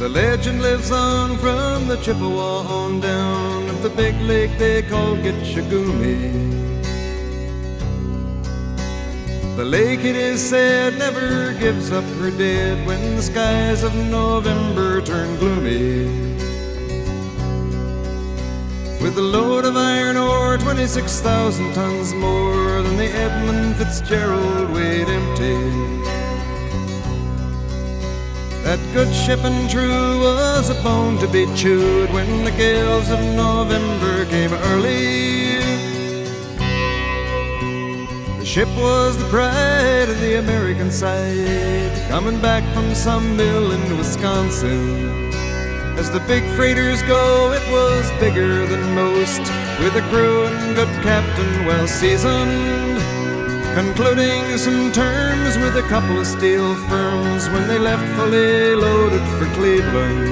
The legend lives on from the Chippewa on down of the big lake they call Gitchagumi. The lake, it is said, never gives up her dead when the skies of November turn gloomy. With a load of iron ore, 26,000 tons more than the Edmund Fitzgerald weighed empty. That good ship and true was a bone to be chewed when the gales of November came early. The ship was the pride of the American side, coming back from some mill in Wisconsin. As the big freighters go, it was bigger than most, with a crew and good captain well seasoned, concluding some terms with a couple of steel firms when they left fully loaded for Cleveland.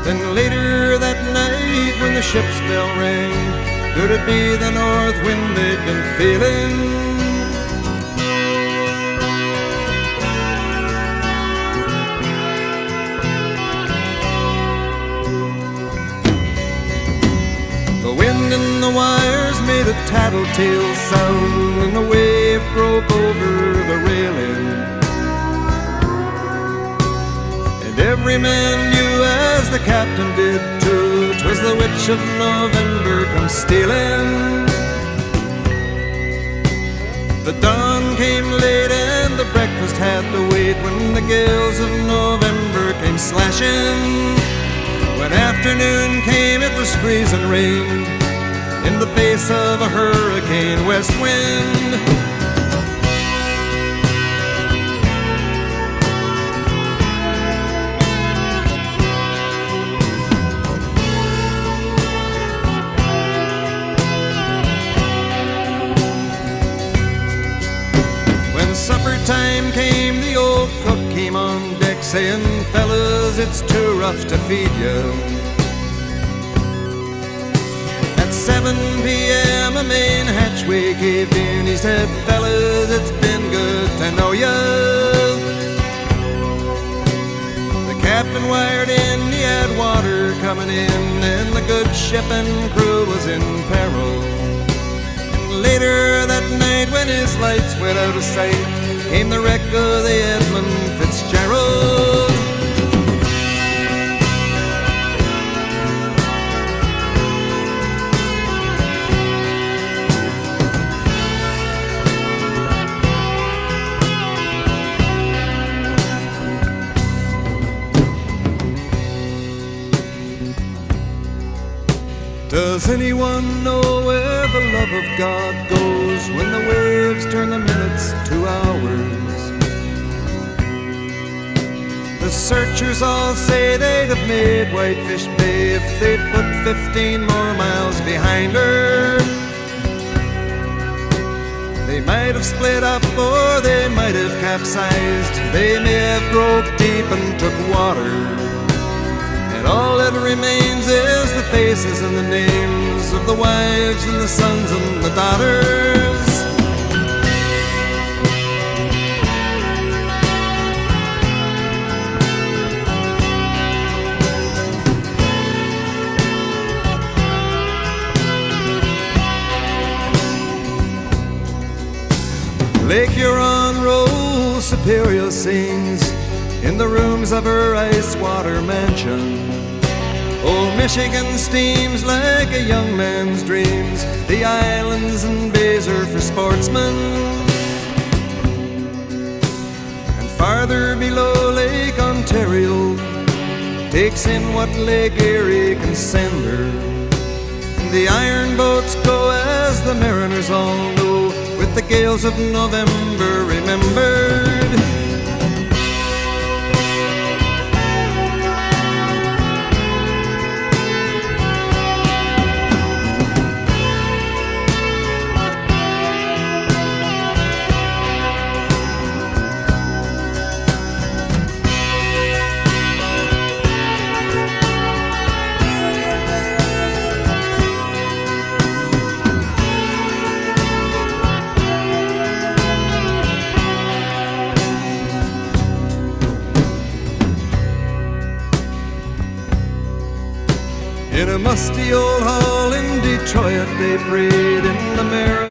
Then later that night when the ship's bell rang, could it be the north wind they'd been feeling? The wind in the wires made a tattletale sound, and the wave broke over the railing. And every man knew, as the captain did too, 'twas the witch of November come stealing. The dawn came late and the breakfast had to wait when the gales of November came slashing. When afternoon came, it was freezing rain in the face of a hurricane west wind. When supper time came, the old cook came on deck saying, "Fellas, it's too rough to feed you." At 7 p.m. a main hatchway caved in. He said, "Fellas, it's been good to know ya." The captain wired in, he had water coming in, and the good ship and crew was in peril. And later that night, when his lights went out of sight, came the wreck of the Edmund Fitzgerald. Does anyone know where the love of God goes when the waves turn the minutes to hours? The searchers all say they'd have made Whitefish Bay if they'd put 15 more miles behind her. They might have split up or they might have capsized. They may have broke deep and took water. And all that remains is the faces and the names of the wives and the sons and the daughters. Lake Huron rolls, Superior sings in the rooms of her ice-water mansion. Old Michigan steams like a young man's dreams. The islands and bays are for sportsmen. And farther below, Lake Ontario takes in what Lake Erie can send her. And the iron boats go, as the mariners all know, with the gales of November remembered. In a musty old hall in Detroit, they prayed in the mirror.